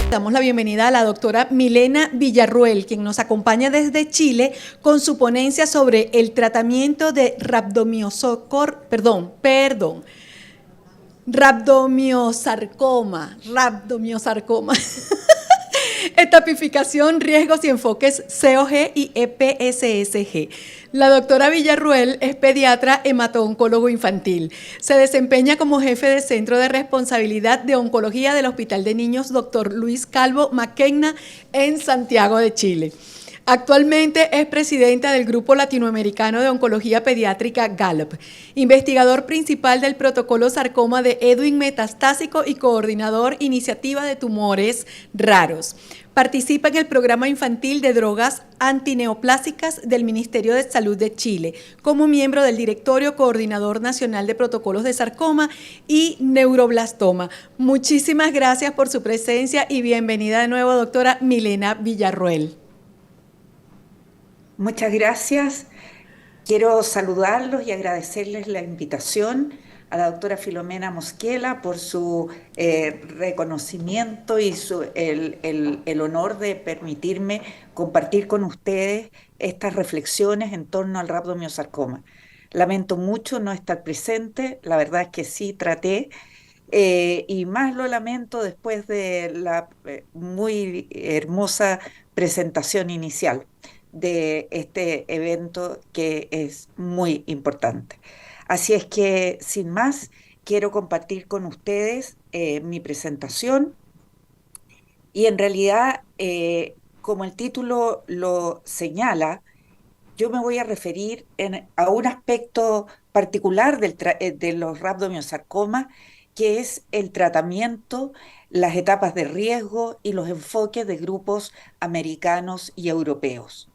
Damos la bienvenida a la doctora Milena Villarruel, quien nos acompaña desde Chile con su ponencia sobre el tratamiento de rabdomiosarcoma, etapificación, riesgos y enfoques COG y EPSSG. La doctora Villarruel es pediatra hemato-oncólogo infantil. Se desempeña como jefe de Centro de Responsabilidad de Oncología del Hospital de Niños Dr. Luis Calvo Mackenna en Santiago de Chile. Actualmente es presidenta del Grupo Latinoamericano de Oncología Pediátrica Gallup, investigador principal del protocolo sarcoma de Ewing metastásico y coordinador iniciativa de tumores raros. Participa en el programa infantil de drogas antineoplásicas del Ministerio de Salud de Chile, como miembro del Directorio Coordinador Nacional de Protocolos de Sarcoma y Neuroblastoma. Muchísimas gracias por su presencia y bienvenida de nuevo, doctora Milena Villarruel. Muchas gracias. Quiero saludarlos y agradecerles la invitación a la doctora Filomena Mosquela por su reconocimiento y el honor de permitirme compartir con ustedes estas reflexiones en torno al rabdomiosarcoma. Lamento mucho no estar presente, la verdad es que sí traté, y más lo lamento después de la muy hermosa presentación inicial de este evento que es muy importante. Así es que, sin más, quiero compartir con ustedes mi presentación y en realidad, como el título lo señala, yo me voy a referir a un aspecto particular de los rabdomiosarcomas, que es el tratamiento, las etapas de riesgo y los enfoques de grupos americanos y europeos.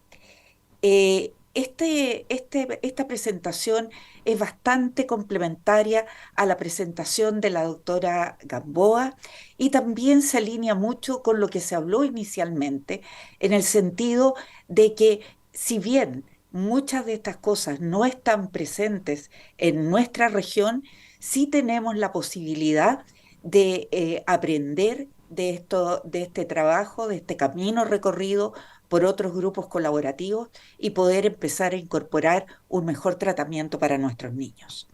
Esta presentación es bastante complementaria a la presentación de la doctora Gamboa y también se alinea mucho con lo que se habló inicialmente, en el sentido de que si bien muchas de estas cosas no están presentes en nuestra región, sí tenemos la posibilidad de aprender de este trabajo, de este camino recorrido por otros grupos colaborativos y poder empezar a incorporar un mejor tratamiento para nuestros niños.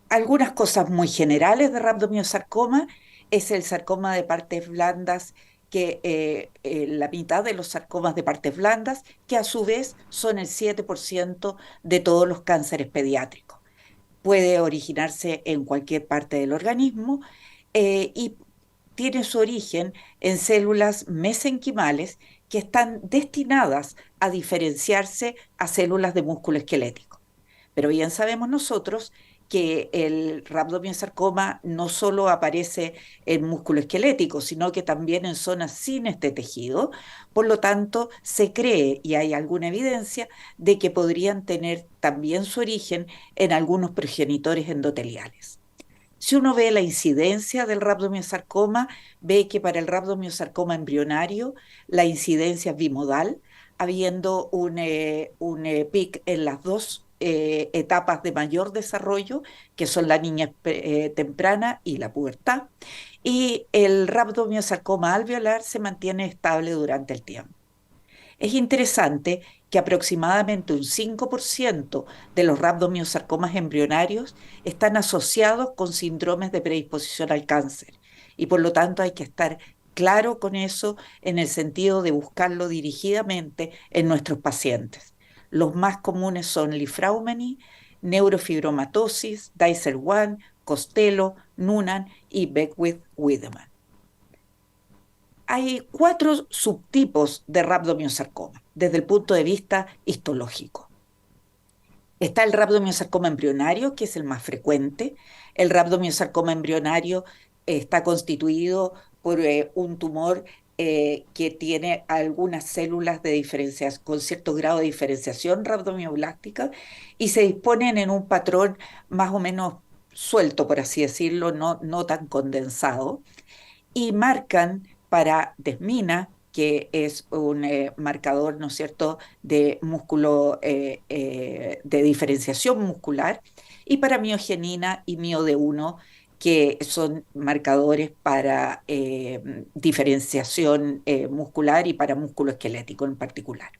Algunas cosas muy generales de rabdomiosarcoma es el sarcoma de partes blandas, que la mitad de los sarcomas de partes blandas, que a su vez son el 7% de todos los cánceres pediátricos. Puede originarse en cualquier parte del organismo y tiene su origen en células mesenquimales que están destinadas a diferenciarse a células de músculo esquelético. Pero bien sabemos nosotros que el rabdomiosarcoma no solo aparece en músculo esquelético, sino que también en zonas sin este tejido. Por lo tanto, se cree, y hay alguna evidencia, de que podrían tener también su origen en algunos progenitores endoteliales. Si uno ve la incidencia del rabdomiosarcoma, ve que para el rabdomiosarcoma embrionario la incidencia es bimodal, habiendo un pic en las dos etapas de mayor desarrollo, que son la niñez temprana y la pubertad, y el rabdomiosarcoma alveolar se mantiene estable durante el tiempo. Es interesante que aproximadamente un 5% de los rabdomiosarcomas embrionarios están asociados con síndromes de predisposición al cáncer y por lo tanto hay que estar claro con eso en el sentido de buscarlo dirigidamente en nuestros pacientes. Los más comunes son linfraumeni, neurofibromatosis, Dicer-1, Costello, Noonan y Beckwith-Wiedemann. Hay 4 subtipos de rabdomiosarcoma desde el punto de vista histológico. Está el rabdomiosarcoma embrionario, que es el más frecuente. El rabdomiosarcoma embrionario está constituido por un tumor que tiene algunas células de diferenciación, con cierto grado de diferenciación rabdomioblástica, y se disponen en un patrón más o menos suelto, por así decirlo, no tan condensado y marcan para desmina, que es un marcador, ¿no es cierto?, de músculo, de diferenciación muscular, y para miogenina y mio D1, que son marcadores para diferenciación muscular y para músculo esquelético en particular.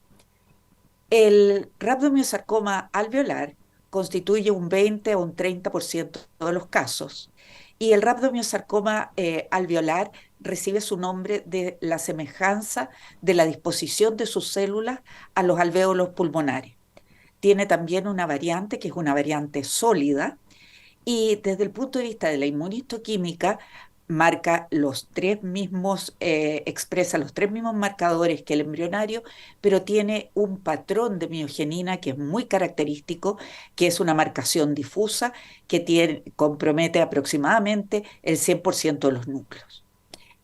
El rhabdomyosarcoma alveolar constituye un 20 o un 30% de los casos y el rhabdomyosarcoma alveolar recibe su nombre de la semejanza de la disposición de sus células a los alvéolos pulmonares. Tiene también una variante que es una variante sólida y desde el punto de vista de la inmunistoquímica, marca los tres mismos, expresa los tres mismos marcadores que el embrionario, pero tiene un patrón de miogenina que es muy característico, que es una marcación difusa que compromete aproximadamente el 100% de los núcleos.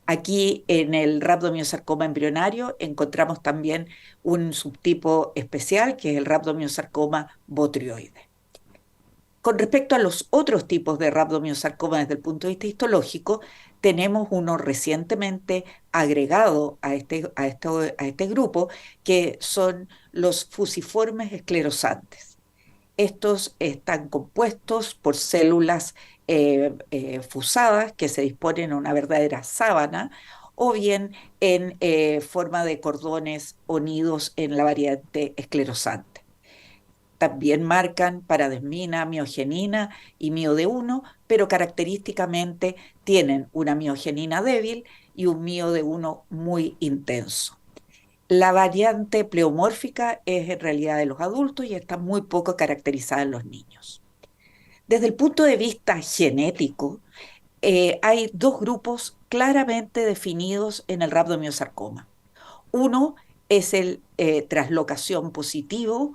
Aquí en el rhabdomyosarcoma embrionario encontramos también un subtipo especial que es el rhabdomyosarcoma botrioide. Con respecto a los otros tipos de rhabdomyosarcoma desde el punto de vista histológico, tenemos uno recientemente agregado a este grupo, que son los fusiformes esclerosantes. Estos están compuestos por células fusadas que se disponen en una verdadera sábana o bien en forma de cordones o nidos en la variante esclerosante. También marcan paradesmina, miogenina y MioD1, pero característicamente tienen una miogenina débil y un MioD1 muy intenso. La variante pleomórfica es en realidad de los adultos y está muy poco caracterizada en los niños. Desde el punto de vista genético, hay dos grupos claramente definidos en el rhabdomyosarcoma. Uno es el traslocación positivo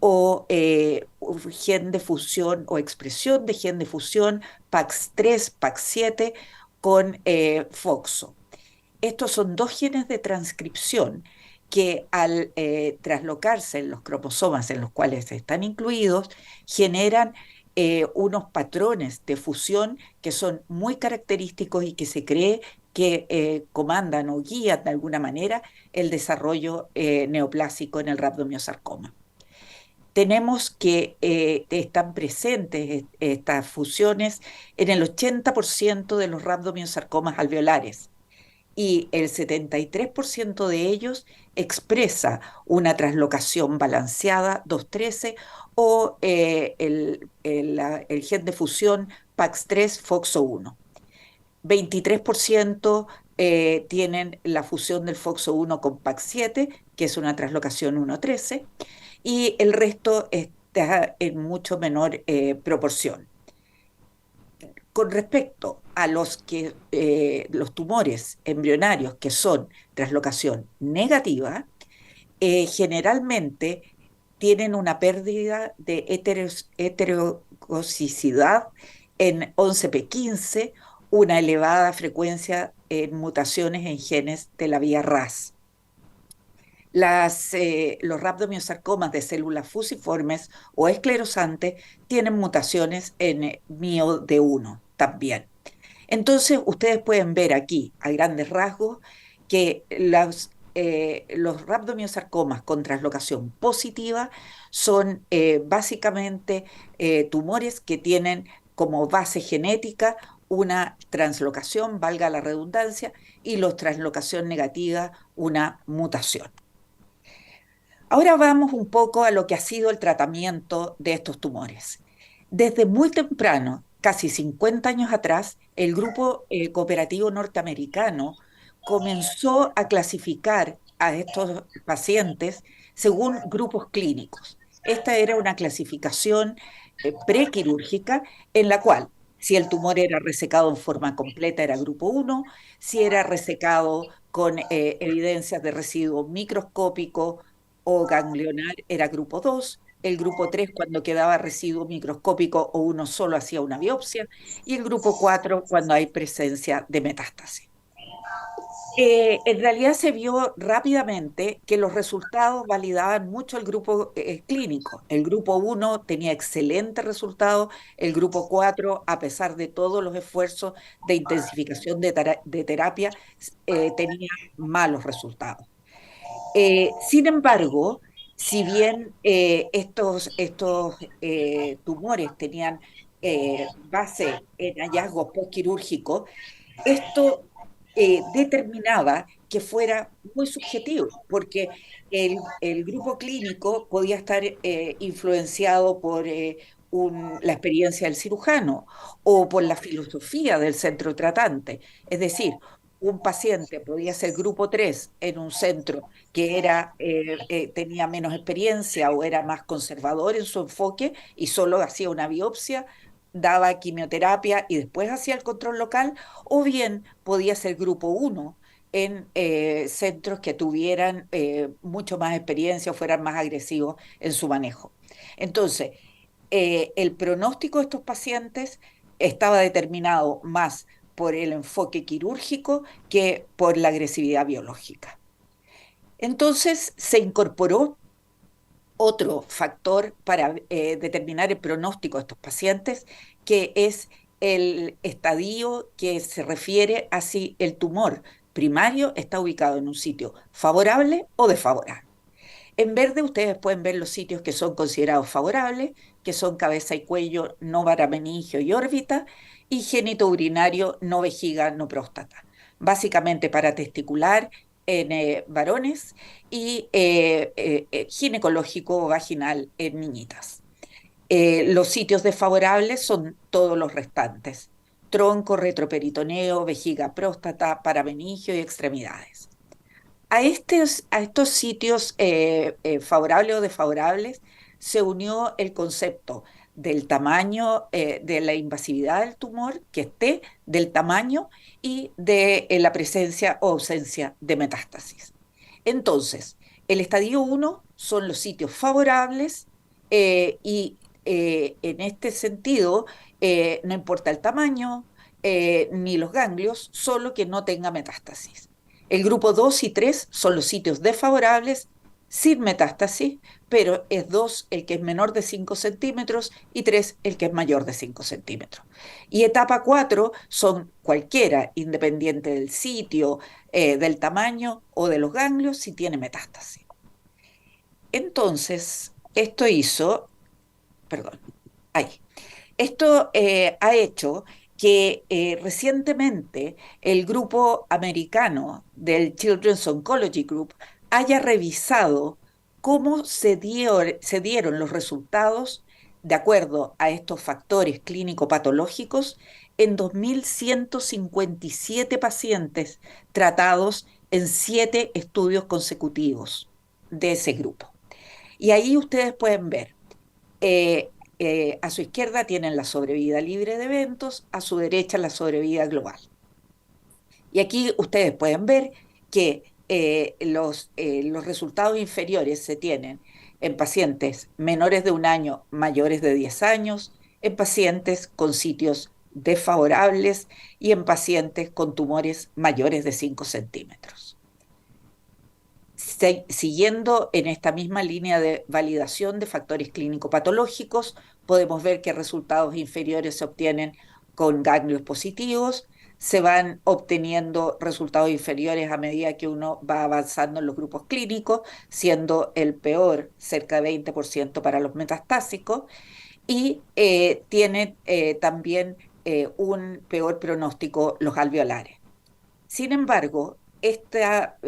o gen de fusión o expresión de gen de fusión PAX3, PAX7 con FOXO. Estos son dos genes de transcripción que al traslocarse en los cromosomas en los cuales están incluidos, generan unos patrones de fusión que son muy característicos y que se cree que comandan o guían de alguna manera el desarrollo neoplásico en el rhabdomyosarcoma. Tenemos que están presentes estas fusiones en el 80% de los rhabdomyosarcomas alveolares y el 73% de ellos expresa una translocación balanceada 213 o el gen de fusión PAX3 FOXO1. 23% tienen la fusión del FOXO1 con PAX7, que es una translocación 113, y el resto está en mucho menor proporción. Con respecto a los tumores embrionarios que son translocación negativa, generalmente tienen una pérdida de heterogocicidad en 11p15, una elevada frecuencia en mutaciones en genes de la vía RAS. Los rhabdomyosarcomas de células fusiformes o esclerosantes tienen mutaciones en MioD1 también. Entonces, ustedes pueden ver aquí, a grandes rasgos, que los rhabdomyosarcomas con translocación positiva son básicamente tumores que tienen como base genética una translocación, valga la redundancia, y los translocación negativa, una mutación. Ahora vamos un poco a lo que ha sido el tratamiento de estos tumores. Desde muy temprano, casi 50 años atrás, el grupo cooperativo norteamericano comenzó a clasificar a estos pacientes según grupos clínicos. Esta era una clasificación prequirúrgica en la cual si el tumor era resecado en forma completa era grupo 1, si era resecado con evidencias de residuo microscópico o ganglionar era grupo 2, el grupo 3 cuando quedaba residuo microscópico o uno solo hacía una biopsia, y el grupo 4 cuando hay presencia de metástasis. En realidad se vio rápidamente que los resultados validaban mucho el grupo clínico. El grupo 1 tenía excelentes resultados, el grupo 4, a pesar de todos los esfuerzos de intensificación de terapia, tenía malos resultados. Sin embargo, si bien estos tumores tenían base en hallazgos postquirúrgicos, esto determinaba que fuera muy subjetivo, porque el grupo clínico podía estar influenciado por la experiencia del cirujano o por la filosofía del centro tratante. Es decir, un paciente podía ser grupo 3 en un centro que tenía menos experiencia o era más conservador en su enfoque y solo hacía una biopsia, daba quimioterapia y después hacía el control local, o bien podía ser grupo uno en centros que tuvieran mucho más experiencia o fueran más agresivos en su manejo. Entonces, el pronóstico de estos pacientes estaba determinado más por el enfoque quirúrgico que por la agresividad biológica. Entonces se incorporó otro factor para determinar el pronóstico de estos pacientes, que es el estadio que se refiere a si el tumor primario está ubicado en un sitio favorable o desfavorable. En verde ustedes pueden ver los sitios que son considerados favorables, que son cabeza y cuello, no varameningio y órbita, y génito urinario, no vejiga, no próstata. Básicamente para testicular en varones y ginecológico o vaginal en niñitas. Los sitios desfavorables son todos los restantes: tronco, retroperitoneo, vejiga, próstata, parameningio y extremidades. A estos sitios favorables o desfavorables se unió el concepto del tamaño, de la invasividad del tumor, que esté, del tamaño y de la presencia o ausencia de metástasis. Entonces, el estadio uno son los sitios favorables y en este sentido no importa el tamaño ni los ganglios, solo que no tenga metástasis. El grupo 2 y 3 son los sitios desfavorables sin metástasis, pero es 2 el que es menor de 5 centímetros y 3 el que es mayor de 5 centímetros. Y etapa 4 son cualquiera, independiente del sitio, del tamaño o de los ganglios, si tiene metástasis. Entonces, perdón, ahí. Esto ha hecho que recientemente el grupo americano del Children's Oncology Group haya revisado cómo se dieron los resultados de acuerdo a estos factores clínico-patológicos en 2.157 pacientes tratados en 7 estudios consecutivos de ese grupo. Y ahí ustedes pueden ver a su izquierda tienen la sobrevida libre de eventos, a su derecha la sobrevida global. Y aquí ustedes pueden ver que los resultados inferiores se tienen en pacientes menores de un año, mayores de 10 años, en pacientes con sitios desfavorables y en pacientes con tumores mayores de 5 centímetros. Siguiendo en esta misma línea de validación de factores clínico-patológicos, podemos ver que resultados inferiores se obtienen con ganglios positivos, se van obteniendo resultados inferiores a medida que uno va avanzando en los grupos clínicos, siendo el peor cerca de 20% para los metastásicos, y tiene también un peor pronóstico los alveolares. Sin embargo, esta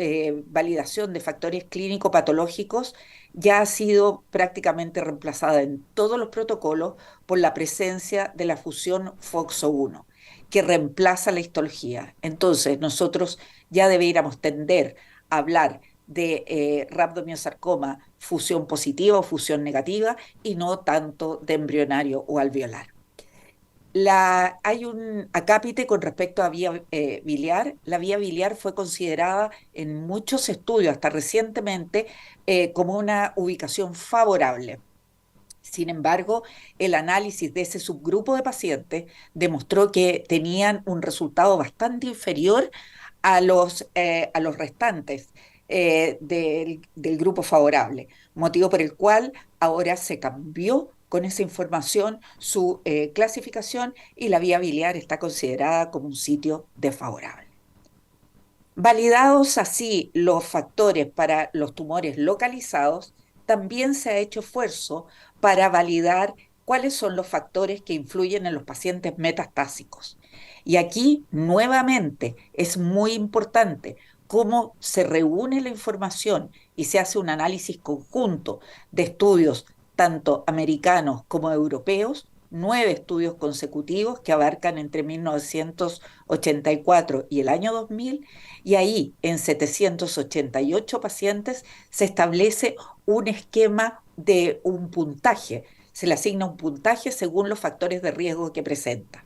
validación de factores clínico-patológicos ya ha sido prácticamente reemplazada en todos los protocolos por la presencia de la fusión FOXO1, que reemplaza la histología. Entonces, nosotros ya deberíamos tender a hablar de rhabdomyosarcoma fusión positiva o fusión negativa y no tanto de embrionario o alveolar. Hay un acápite con respecto a vía biliar. La vía biliar fue considerada en muchos estudios, hasta recientemente, como una ubicación favorable. Sin embargo, el análisis de ese subgrupo de pacientes demostró que tenían un resultado bastante inferior a los restantes del grupo favorable, motivo por el cual ahora se cambió con esa información su clasificación y la vía biliar está considerada como un sitio desfavorable. Validados así los factores para los tumores localizados, también se ha hecho esfuerzo para validar cuáles son los factores que influyen en los pacientes metastásicos. Y aquí, nuevamente, es muy importante cómo se reúne la información y se hace un análisis conjunto de estudios tanto americanos como europeos, 9 estudios consecutivos que abarcan entre 1984 y el año 2000, y ahí en 788 pacientes se establece un esquema de un puntaje. Se le asigna un puntaje según los factores de riesgo que presenta.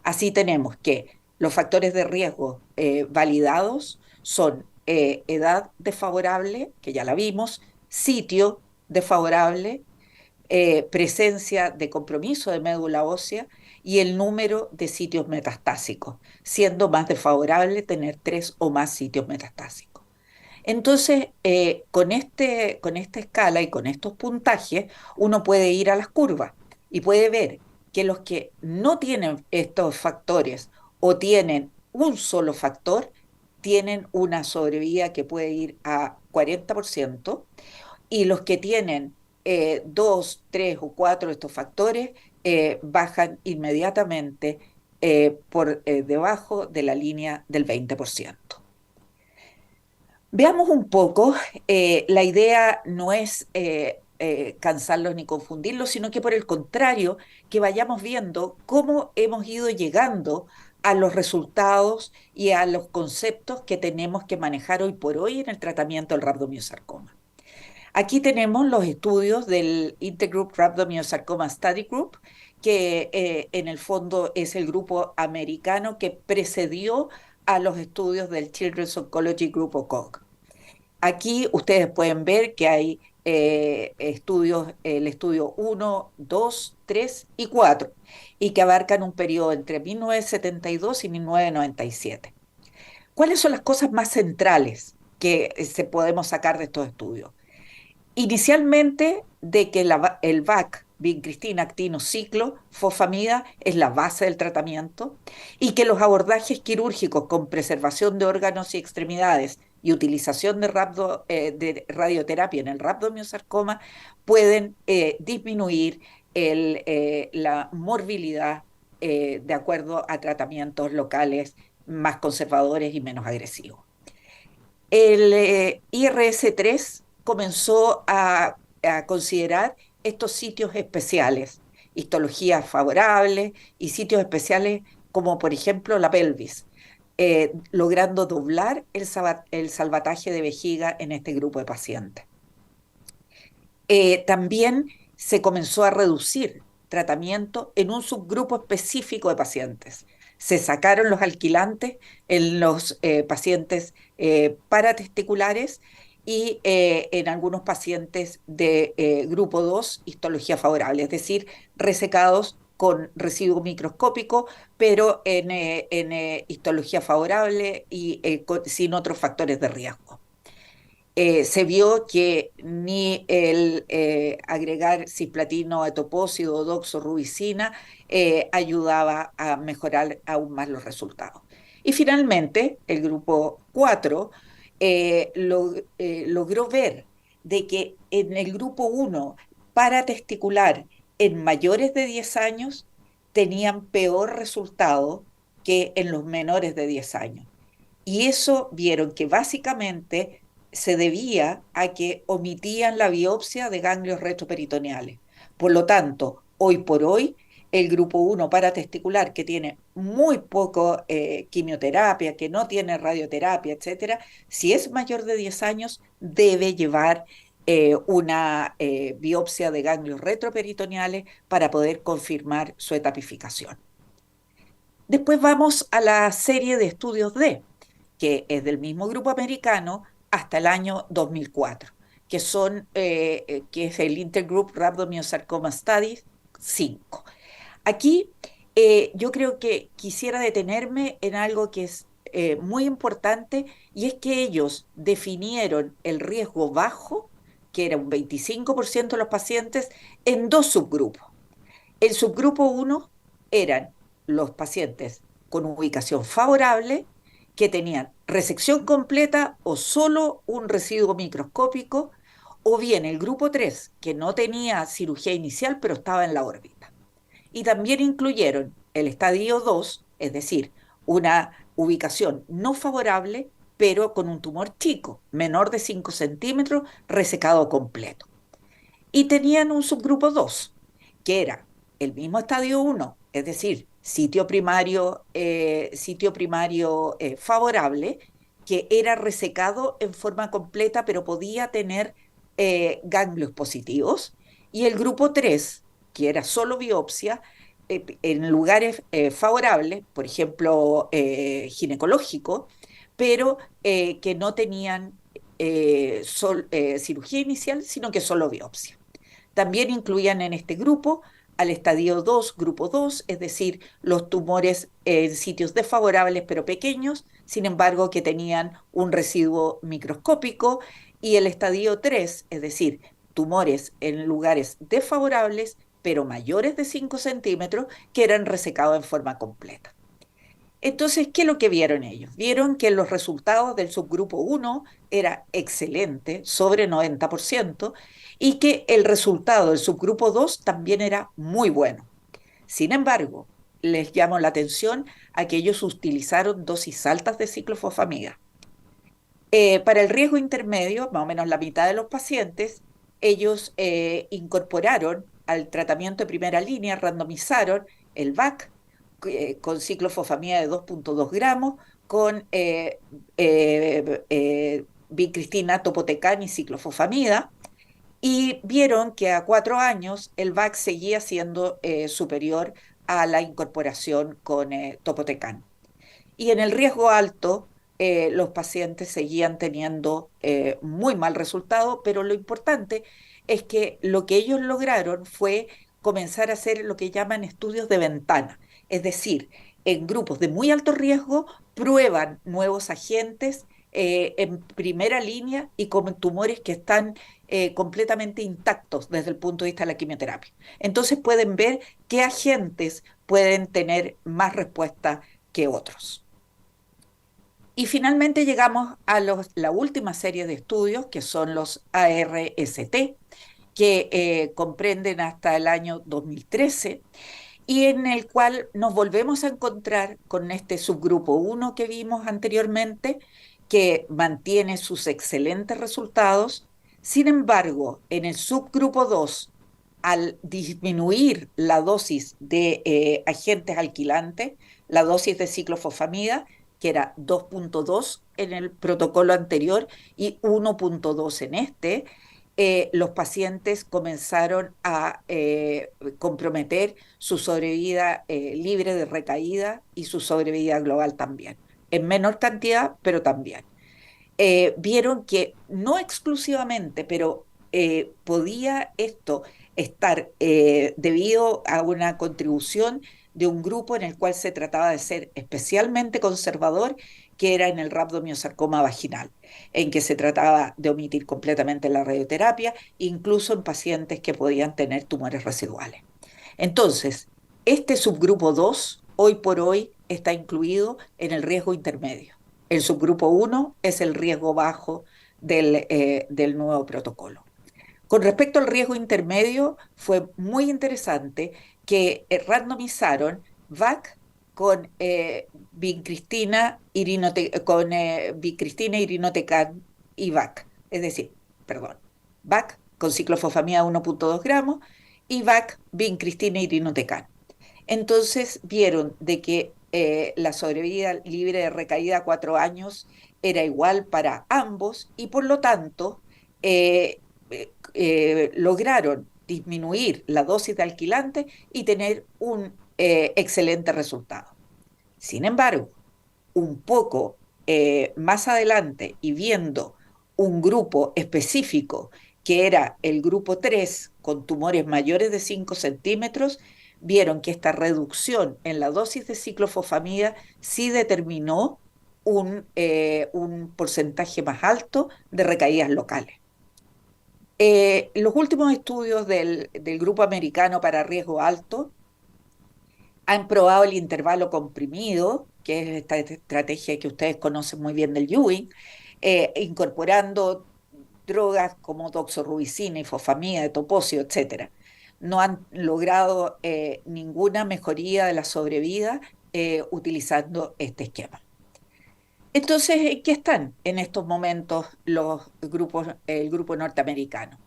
Así tenemos que los factores de riesgo validados son edad desfavorable, que ya la vimos, sitio desfavorable, presencia de compromiso de médula ósea y el número de sitios metastásicos, siendo más desfavorable tener 3 o más sitios metastásicos. Entonces, con esta escala y con estos puntajes, uno puede ir a las curvas y puede ver que los que no tienen estos factores o tienen un solo factor, tienen una sobrevida que puede ir a 40%, y los que tienen 2, 3 o 4 de estos factores bajan inmediatamente por debajo de la línea del 20%. Veamos un poco, la idea no es cansarlos ni confundirlos, sino que por el contrario, que vayamos viendo cómo hemos ido llegando a los resultados y a los conceptos que tenemos que manejar hoy por hoy en el tratamiento del rhabdomyosarcoma. Aquí tenemos los estudios del Intergroup Rhabdomyosarcoma Study Group, que en el fondo es el grupo americano que precedió a los estudios del Children's Oncology Group o COG. Aquí ustedes pueden ver que hay estudios, el estudio 1, 2, 3 y 4, y que abarcan un periodo entre 1972 y 1997. ¿Cuáles son las cosas más centrales que se podemos sacar de estos estudios? Inicialmente, de que el VAC, vincristina, actino, ciclo, fosfamida, es la base del tratamiento, y que los abordajes quirúrgicos con preservación de órganos y extremidades y utilización de radioterapia en el rhabdomyosarcoma pueden disminuir la morbilidad de acuerdo a tratamientos locales más conservadores y menos agresivos. El IRS-3 comenzó a considerar estos sitios especiales, histologías favorables y sitios especiales como por ejemplo la pelvis, logrando doblar el salvataje de vejiga en este grupo de pacientes. También se comenzó a reducir tratamiento en un subgrupo específico de pacientes. Se sacaron los alquilantes en los pacientes paratesticulares y en algunos pacientes de grupo 2, histología favorable, es decir, resecados con residuo microscópico, pero en histología favorable y sin otros factores de riesgo. Se vio que ni el agregar cisplatino, etopósido o doxorubicina ayudaba a mejorar aún más los resultados. Y finalmente, el grupo 4 logró ver de que en el grupo 1 paratesticular en mayores de 10 años tenían peor resultado que en los menores de 10 años. Y eso vieron que básicamente se debía a que omitían la biopsia de ganglios retroperitoneales. Por lo tanto, hoy por hoy, el grupo 1 paratesticular, que tiene muy poco quimioterapia, que no tiene radioterapia, etcétera, si es mayor de 10 años, debe llevar una biopsia de ganglios retroperitoneales para poder confirmar su etapificación. Después vamos a la serie de estudios D, que es del mismo grupo americano hasta el año 2004, que es el Intergroup Rhabdomyosarcoma Studies 5. Aquí yo creo que quisiera detenerme en algo que es muy importante, y es que ellos definieron el riesgo bajo, que era un 25% de los pacientes, en 2 subgrupos. El subgrupo 1 eran los pacientes con ubicación favorable, que tenían resección completa o solo un residuo microscópico, o bien el grupo 3 que no tenía cirugía inicial, pero estaba en la órbita. Y también incluyeron el estadio 2, es decir, una ubicación no favorable, pero con un tumor chico, menor de 5 centímetros, resecado completo. Y tenían un subgrupo 2 que era el mismo estadio 1, es decir, sitio primario favorable, que era resecado en forma completa, pero podía tener ganglios positivos. Y el grupo 3 que era solo biopsia, en lugares favorables, por ejemplo, ginecológico, pero que no tenían cirugía inicial, sino que solo biopsia. También incluían en este grupo al estadio 2, grupo 2, es decir, los tumores en sitios desfavorables pero pequeños, sin embargo, que tenían un residuo microscópico, y el estadio 3, es decir, tumores en lugares desfavorables pero mayores de 5 centímetros, que eran resecados en forma completa. Entonces, ¿qué es lo que vieron ellos? Vieron que los resultados del subgrupo 1 era excelente, sobre 90%, y que el resultado del subgrupo 2 también era muy bueno. Sin embargo, les llamó la atención a que ellos utilizaron dosis altas de ciclofosfamida. Para el riesgo intermedio, más o menos la mitad de los pacientes, ellos incorporaron al tratamiento de primera línea, randomizaron el VAC con ciclofosfamida de 2,2 gramos, con vincristina, topotecan y ciclofosfamida, y vieron que a 4 años el VAC seguía siendo superior a la incorporación con topotecan. Y en el riesgo alto, los pacientes seguían teniendo muy mal resultado, pero lo importante es que lo que ellos lograron fue comenzar a hacer lo que llaman estudios de ventana, es decir, en grupos de muy alto riesgo prueban nuevos agentes en primera línea y con tumores que están completamente intactos desde el punto de vista de la quimioterapia. Entonces pueden ver qué agentes pueden tener más respuesta que otros. Y finalmente llegamos a la última serie de estudios, que son los ARST, que comprenden hasta el año 2013, y en el cual nos volvemos a encontrar con este subgrupo 1 que vimos anteriormente, que mantiene sus excelentes resultados. Sin embargo, en el subgrupo 2, al disminuir la dosis de agentes alquilantes, la dosis de ciclofosfamida, que era 2,2 en el protocolo anterior y 1,2 en este, los pacientes comenzaron a comprometer su sobrevida libre de recaída y su sobrevida global también, en menor cantidad, pero también. Vieron que no exclusivamente, pero podía esto estar debido a una contribución de un grupo en el cual se trataba de ser especialmente conservador, que era en el rhabdomiosarcoma vaginal, en que se trataba de omitir completamente la radioterapia, incluso en pacientes que podían tener tumores residuales. Entonces, este subgrupo 2 hoy por hoy está incluido en el riesgo intermedio. El subgrupo 1 es el riesgo bajo del nuevo protocolo. Con respecto al riesgo intermedio, fue muy interesante que randomizaron VAC con vincristina, irinotecan y VAC. Es decir, perdón, VAC con ciclofosfamida 1,2 gramos y VAC, vincristina, irinotecan. Entonces vieron de que la sobrevida libre de recaída a 4 años era igual para ambos, y por lo tanto lograron disminuir la dosis de alquilante y tener un excelente resultado. Sin embargo, un poco más adelante y viendo un grupo específico que era el grupo 3 con tumores mayores de 5 centímetros, vieron que esta reducción en la dosis de ciclofosfamida sí determinó un porcentaje más alto de recaídas locales. Los últimos estudios del grupo americano para riesgo alto han probado el intervalo comprimido, que es esta estrategia que ustedes conocen muy bien del Ewing, incorporando drogas como doxorubicina, ifosfamida, toposio, etcétera. No han logrado ninguna mejoría de la sobrevida utilizando este esquema. Entonces, ¿en qué están en estos momentos el grupo norteamericano?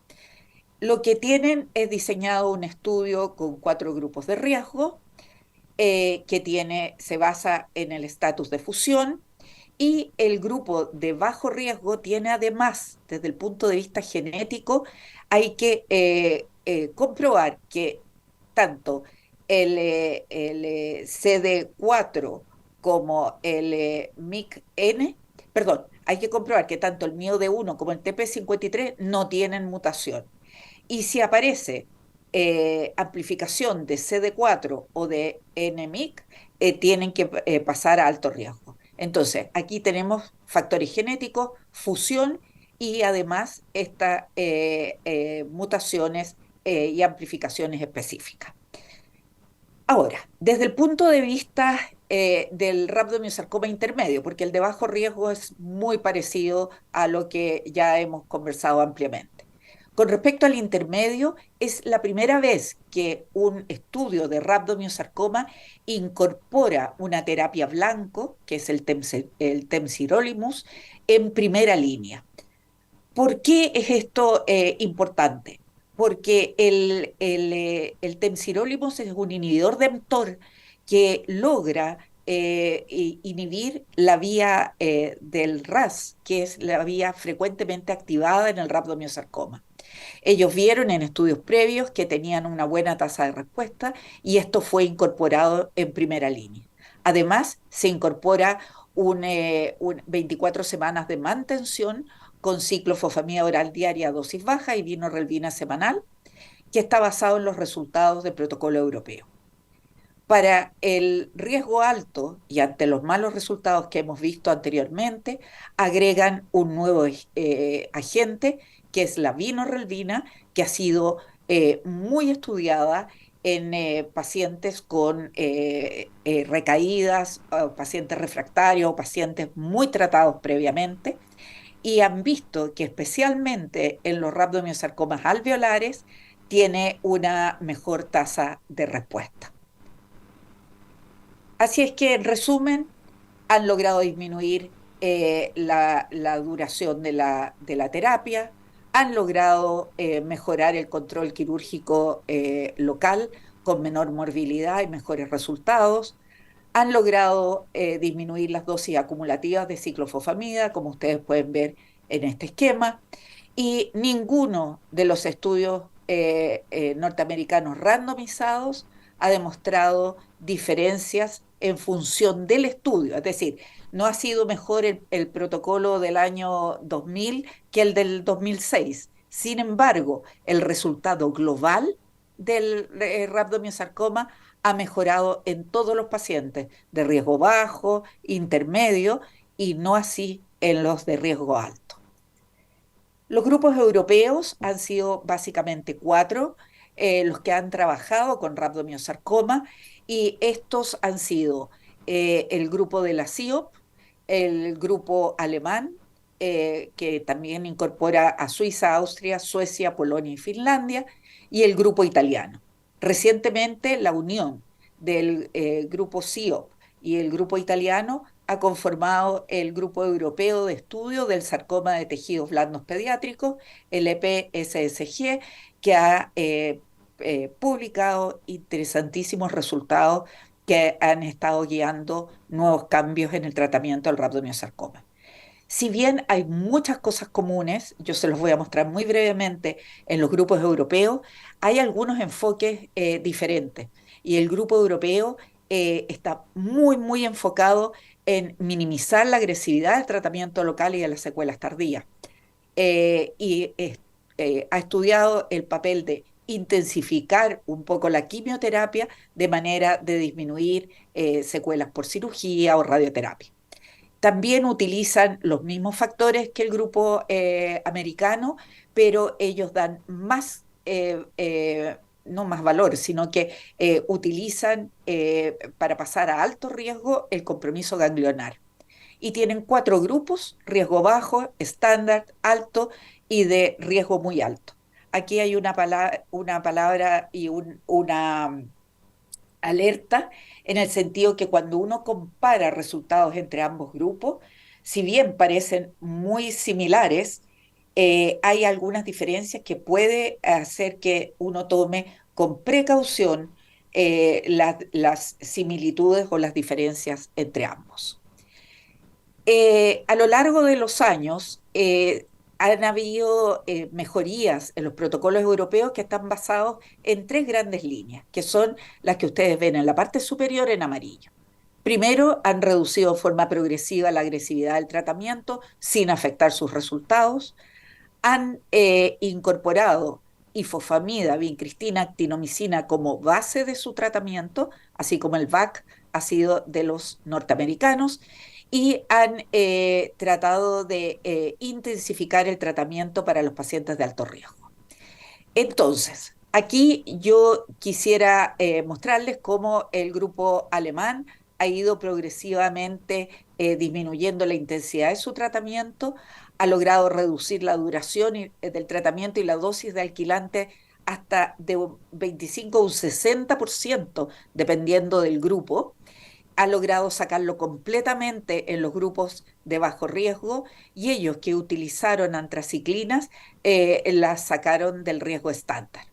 Lo que tienen es diseñado un estudio con 4 grupos de riesgo se basa en el estatus de fusión, y el grupo de bajo riesgo tiene además, desde el punto de vista genético, hay que comprobar que tanto el CD4 como el MIC-N, perdón, hay que comprobar que tanto el MIO-D1 como el TP53 no tienen mutación. Y si aparece amplificación de CD4 o de NMIC, tienen que pasar a alto riesgo. Entonces, aquí tenemos factores genéticos, fusión y además estas mutaciones y amplificaciones específicas. Ahora, desde el punto de vista del rhabdomyosarcoma intermedio, porque el de bajo riesgo es muy parecido a lo que ya hemos conversado ampliamente. Con respecto al intermedio, es la primera vez que un estudio de rhabdomyosarcoma incorpora una terapia blanco, que es el temsirolimus, en primera línea. ¿Por qué es esto importante? Porque el temsirolimus es un inhibidor de mTOR que logra inhibir la vía del RAS, que es la vía frecuentemente activada en el rhabdomyosarcoma. Ellos vieron en estudios previos que tenían una buena tasa de respuesta y esto fue incorporado en primera línea. Además, se incorpora 24 semanas de mantención con ciclofosfamida oral diaria a dosis baja y vinorelbina semanal, que está basado en los resultados del protocolo europeo. Para el riesgo alto y ante los malos resultados que hemos visto anteriormente, agregan un nuevo agente, que es la vinorelbina, que ha sido muy estudiada en pacientes con recaídas, pacientes refractarios o pacientes muy tratados previamente, y han visto que especialmente en los rhabdomyosarcomas alveolares tiene una mejor tasa de respuesta. Así es que, en resumen, han logrado disminuir la duración de la terapia, han logrado mejorar el control quirúrgico local con menor morbilidad y mejores resultados, han logrado disminuir las dosis acumulativas de ciclofosfamida, como ustedes pueden ver en este esquema, y ninguno de los estudios norteamericanos randomizados ha demostrado diferencias en función del estudio. Es decir, no ha sido mejor el protocolo del año 2000 que el del 2006. Sin embargo, el resultado global del rhabdomyosarcoma ha mejorado en todos los pacientes de riesgo bajo, intermedio y no así en los de riesgo alto. Los grupos europeos han sido básicamente 4 los que han trabajado con rhabdomyosarcoma, y estos han sido el grupo de la CIOP, el grupo alemán, que también incorpora a Suiza, Austria, Suecia, Polonia y Finlandia, y el grupo italiano. Recientemente, la unión del grupo CIOP y el grupo italiano ha conformado el Grupo Europeo de Estudio del Sarcoma de Tejidos Blandos Pediátricos, el EPSSG, que ha publicado interesantísimos resultados que han estado guiando nuevos cambios en el tratamiento del rhabdomyosarcoma. Si bien hay muchas cosas comunes, yo se los voy a mostrar muy brevemente en los grupos europeos, hay algunos enfoques diferentes. Y el grupo europeo está muy, muy enfocado en minimizar la agresividad del tratamiento local y de las secuelas tardías. Ha estudiado el papel de intensificar un poco la quimioterapia de manera de disminuir secuelas por cirugía o radioterapia. También utilizan los mismos factores que el grupo americano, pero ellos dan más, no más valor, sino que utilizan para pasar a alto riesgo el compromiso ganglionar. y tienen 4 grupos: riesgo bajo, estándar, alto y de riesgo muy alto. Aquí hay una palabra y una alerta, en el sentido que cuando uno compara resultados entre ambos grupos, si bien parecen muy similares, hay algunas diferencias que puede hacer que uno tome con precaución las similitudes o las diferencias entre ambos. A lo largo de los años han habido mejorías en los protocolos europeos que están basados en 3 grandes líneas, que son las que ustedes ven en la parte superior en amarillo. Primero, han reducido de forma progresiva la agresividad del tratamiento sin afectar sus resultados. Han incorporado ifosfamida, vincristina, actinomicina como base de su tratamiento, así como el VAC ha sido de los norteamericanos, y han tratado de intensificar el tratamiento para los pacientes de alto riesgo. Entonces, aquí yo quisiera mostrarles cómo el grupo alemán ha ido progresivamente disminuyendo la intensidad de su tratamiento, ha logrado reducir la duración del tratamiento y la dosis de alquilante hasta de un 25 o un 60%, dependiendo del grupo. Ha logrado sacarlo completamente en los grupos de bajo riesgo, y ellos que utilizaron antraciclinas las sacaron del riesgo estándar.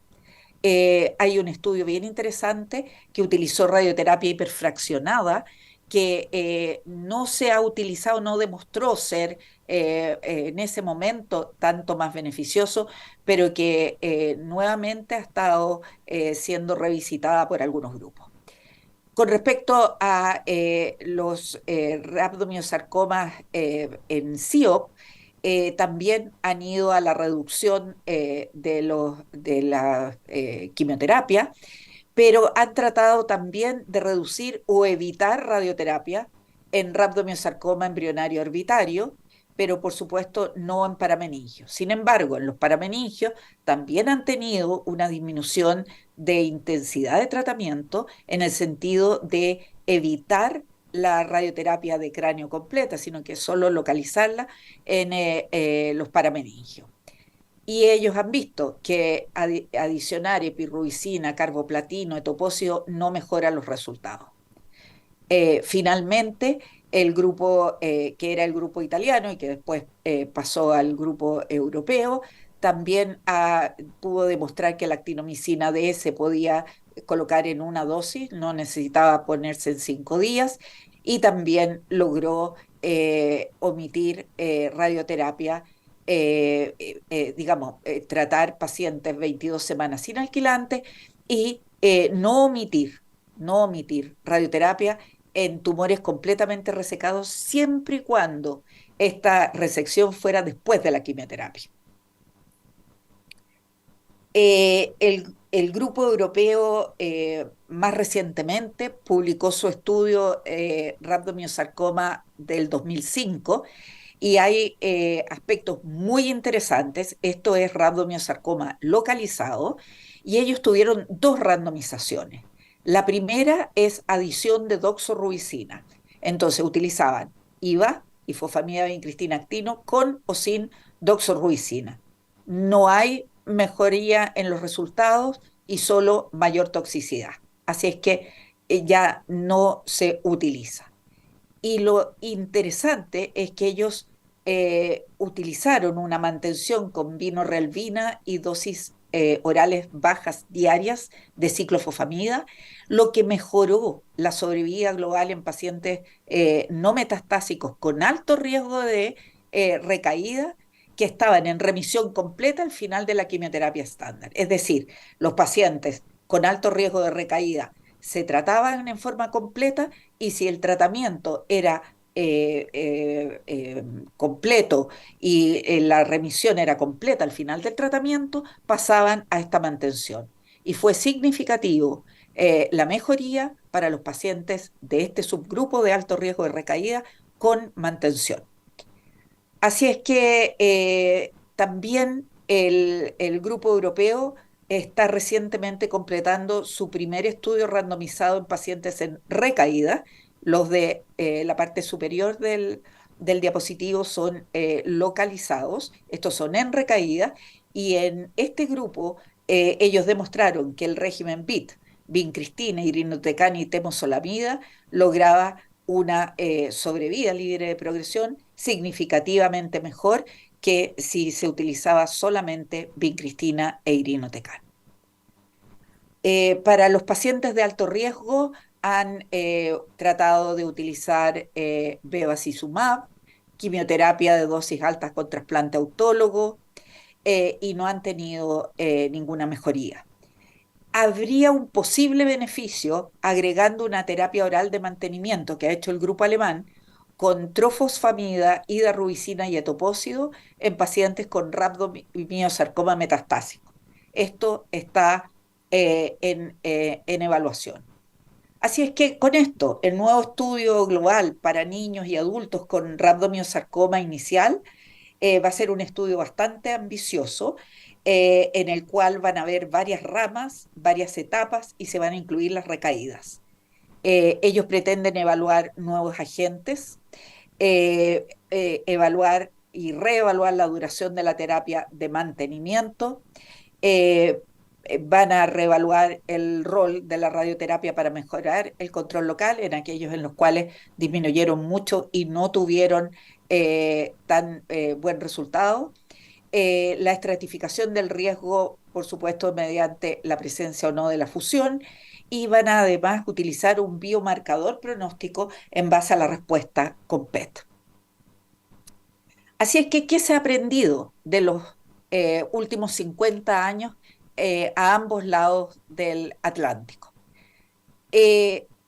Hay un estudio bien interesante que utilizó radioterapia hiperfraccionada, que no se ha utilizado, no demostró ser en ese momento tanto más beneficioso, pero que nuevamente ha estado siendo revisitada por algunos grupos. Con respecto a los rhabdomyosarcomas en CIOP, también han ido a la reducción de la quimioterapia, pero han tratado también de reducir o evitar radioterapia en rhabdomyosarcoma embrionario orbitario, pero por supuesto no en parameningio. Sin embargo, en los parameningios también han tenido una disminución de intensidad de tratamiento, en el sentido de evitar la radioterapia de cráneo completa, sino que solo localizarla en los parameningios. Y ellos han visto que adicionar epirubicina, carboplatino, etopósito no mejora los resultados. Finalmente, el grupo que era el grupo italiano y que después pasó al grupo europeo, también pudo demostrar que la actinomicina D se podía colocar en una dosis, no necesitaba ponerse en 5 días, y también logró omitir radioterapia, digamos, tratar pacientes 22 semanas sin alquilante, y no omitir radioterapia en tumores completamente resecados, siempre y cuando esta resección fuera después de la quimioterapia. El grupo europeo más recientemente publicó su estudio rhabdomyosarcoma del 2005, y hay aspectos muy interesantes. Esto es rhabdomyosarcoma localizado, y ellos tuvieron 2 randomizaciones. La primera es adición de doxorubicina. Entonces utilizaban IVA, ifosfamida vincristina actino, con o sin doxorubicina. No hay mejoría en los resultados y solo mayor toxicidad. Así es que ya no se utiliza. Y lo interesante es que ellos utilizaron una mantención con vinorelvina y dosis orales bajas diarias de ciclofosfamida, lo que mejoró la sobrevida global en pacientes no metastásicos con alto riesgo de recaída, que estaban en remisión completa al final de la quimioterapia estándar. Es decir, los pacientes con alto riesgo de recaída se trataban en forma completa, y si el tratamiento era completo y la remisión era completa al final del tratamiento, pasaban a esta mantención. Y fue significativo la mejoría para los pacientes de este subgrupo de alto riesgo de recaída con mantención. Así es que también el grupo europeo está recientemente completando su primer estudio randomizado en pacientes en recaída, Los de la parte superior del diapositivo son localizados, estos son en recaída, y en este grupo ellos demostraron que el régimen BIT, vincristina, irinotecan y temozolomida, lograba una sobrevida libre de progresión significativamente mejor que si se utilizaba solamente vincristina e irinotecan. Para los pacientes de alto riesgo han tratado de utilizar bevacizumab, quimioterapia de dosis altas con trasplante autólogo, y no han tenido ninguna mejoría. Habría un posible beneficio agregando una terapia oral de mantenimiento que ha hecho el grupo alemán con trofosfamida, hidarubicina y etopósido en pacientes con rhabdomyosarcoma metastásico. Esto está en evaluación. Así es que con esto, el nuevo estudio global para niños y adultos con rhabdomyosarcoma inicial va a ser un estudio bastante ambicioso en el cual van a haber varias ramas, varias etapas y se van a incluir las recaídas. Ellos pretenden evaluar nuevos agentes, evaluar y reevaluar la duración de la terapia de mantenimiento, eh, van a reevaluar el rol de la radioterapia para mejorar el control local en aquellos en los cuales disminuyeron mucho y no tuvieron tan buen resultado. La estratificación del riesgo, por supuesto, mediante la presencia o no de la fusión, y van a además utilizar un biomarcador pronóstico en base a la respuesta con PET. Así es que, ¿qué se ha aprendido de los últimos 50 años a ambos lados del Atlántico?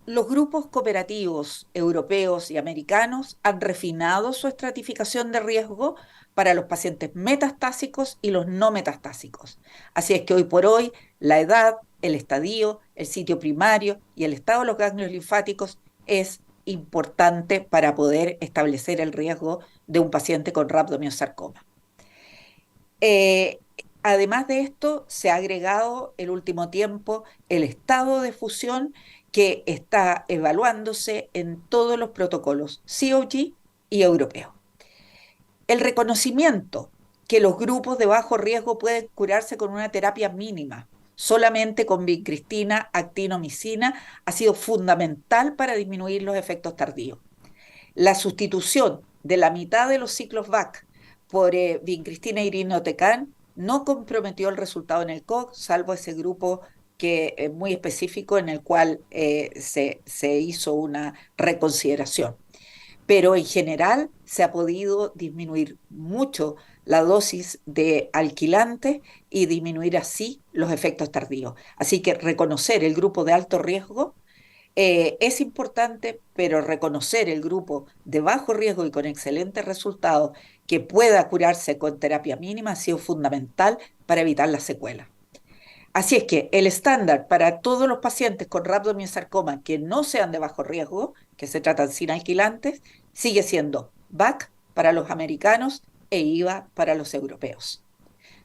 Los grupos cooperativos europeos y americanos han refinado su estratificación de riesgo para los pacientes metastásicos y los no metastásicos. Así es que hoy por hoy la edad, el estadio, el sitio primario y el estado de los ganglios linfáticos es importante para poder establecer el riesgo de un paciente con rhabdomyosarcoma. Eh, Además de esto, se ha agregado el último tiempo el estado de fusión que está evaluándose en todos los protocolos COG y europeos. El reconocimiento que los grupos de bajo riesgo pueden curarse con una terapia mínima, solamente con vincristina, actinomicina, ha sido fundamental para disminuir los efectos tardíos. La sustitución de la mitad de los ciclos VAC por vincristina e irinotecan no comprometió el resultado en el COG, salvo ese grupo que es muy específico en el cual se hizo una reconsideración. Pero en general se ha podido disminuir mucho la dosis de alquilante y disminuir así los efectos tardíos. Así que reconocer el grupo de alto riesgo es importante, pero reconocer el grupo de bajo riesgo y con excelentes resultados que pueda curarse con terapia mínima ha sido fundamental para evitar las secuelas. Así es que el estándar para todos los pacientes con rhabdomyosarcoma que no sean de bajo riesgo, que se tratan sin alquilantes, sigue siendo VAC para los americanos e IVA para los europeos.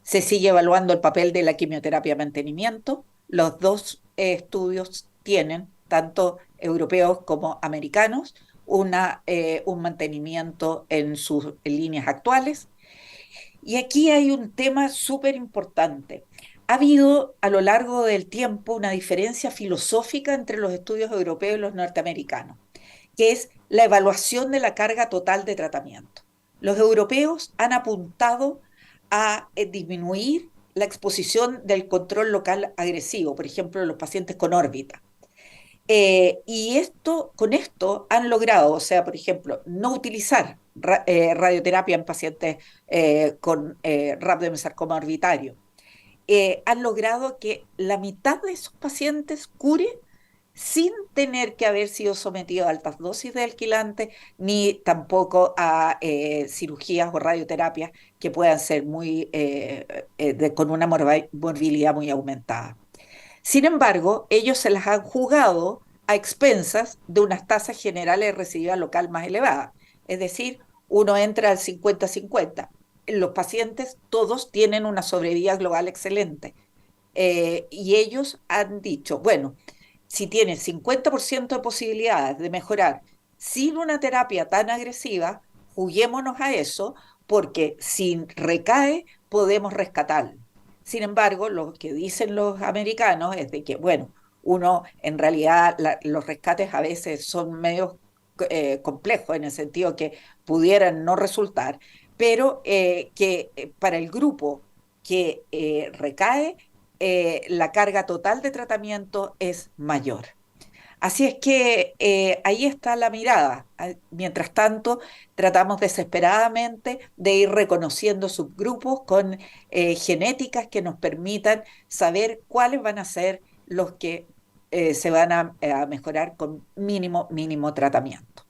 Se sigue evaluando el papel de la quimioterapia mantenimiento. Los dos estudios tienen, tanto europeos como americanos, un mantenimiento en sus líneas actuales. Y aquí hay un tema súper importante. Ha habido a lo largo del tiempo una diferencia filosófica entre los estudios europeos y los norteamericanos, que es la evaluación de la carga total de tratamiento. Los europeos han apuntado a disminuir la exposición del control local agresivo, por ejemplo, en los pacientes con órbita. Y con esto han logrado, o sea, por ejemplo, no utilizar radioterapia en pacientes con rhabdomyosarcoma orbitario. Han logrado que la mitad de esos pacientes cure sin tener que haber sido sometido a altas dosis de alquilante, ni tampoco a cirugías o radioterapias que puedan ser con una morbilidad muy aumentada. Sin embargo, ellos se las han jugado a expensas de unas tasas generales de recidiva local más elevadas. Es decir, uno entra al 50-50. Los pacientes todos tienen una sobrevida global excelente. Y ellos han dicho, bueno, si tiene 50% de posibilidades de mejorar sin una terapia tan agresiva, juguémonos a eso, porque si recae, podemos rescatarlo. Sin embargo, lo que dicen los americanos es de que, bueno, uno en realidad los rescates a veces son medio complejos en el sentido que pudieran no resultar, pero que para el grupo que recae, la carga total de tratamiento es mayor. Así es que ahí está la mirada. Mientras tanto, tratamos desesperadamente de ir reconociendo subgrupos con genéticas que nos permitan saber cuáles van a ser los que se van a mejorar con mínimo tratamiento.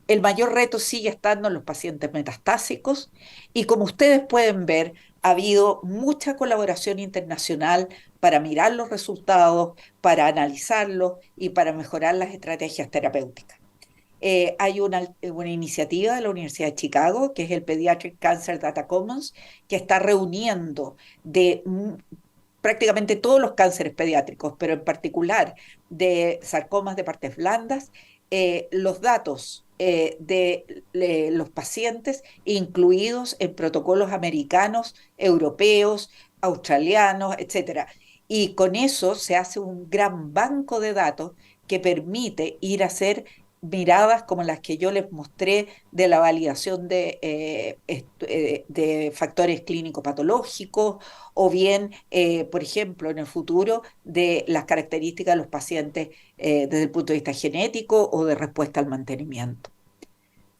El mayor reto sigue estando en los pacientes metastásicos y como ustedes pueden ver, ha habido mucha colaboración internacional para mirar los resultados, para analizarlos y para mejorar las estrategias terapéuticas. Hay una iniciativa de la Universidad de Chicago, que es el Pediatric Cancer Data Commons, que está reuniendo de prácticamente todos los cánceres pediátricos, pero en particular de sarcomas de partes blandas, los datos de los pacientes incluidos en protocolos americanos, europeos, australianos, etcétera. Y con eso se hace un gran banco de datos que permite ir a hacer miradas como las que yo les mostré de la validación de factores clínico-patológicos o bien, por ejemplo, en el futuro, de las características de los pacientes desde el punto de vista genético o de respuesta al mantenimiento.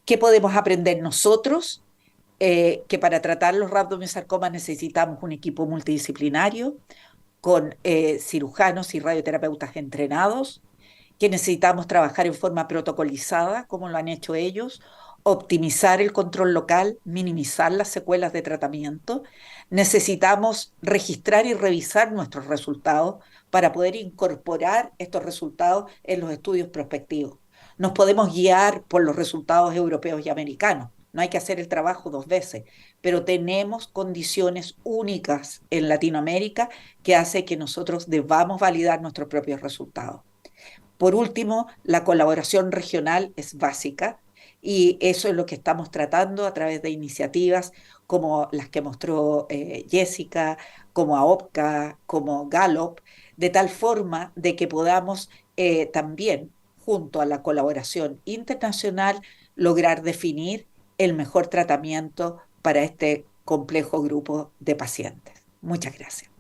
¿Qué podemos aprender nosotros? Que para tratar los rhabdomyosarcomas necesitamos un equipo multidisciplinario con cirujanos y radioterapeutas entrenados, que necesitamos trabajar en forma protocolizada, como lo han hecho ellos, optimizar el control local, minimizar las secuelas de tratamiento. Necesitamos registrar y revisar nuestros resultados para poder incorporar estos resultados en los estudios prospectivos. Nos podemos guiar por los resultados europeos y americanos. No hay que hacer el trabajo dos veces, pero tenemos condiciones únicas en Latinoamérica que hace que nosotros debamos validar nuestros propios resultados. Por último, la colaboración regional es básica y eso es lo que estamos tratando a través de iniciativas como las que mostró Jessica, como AOPCA, como Gallup, de tal forma de que podamos también, junto a la colaboración internacional, lograr definir el mejor tratamiento para este complejo grupo de pacientes. Muchas gracias.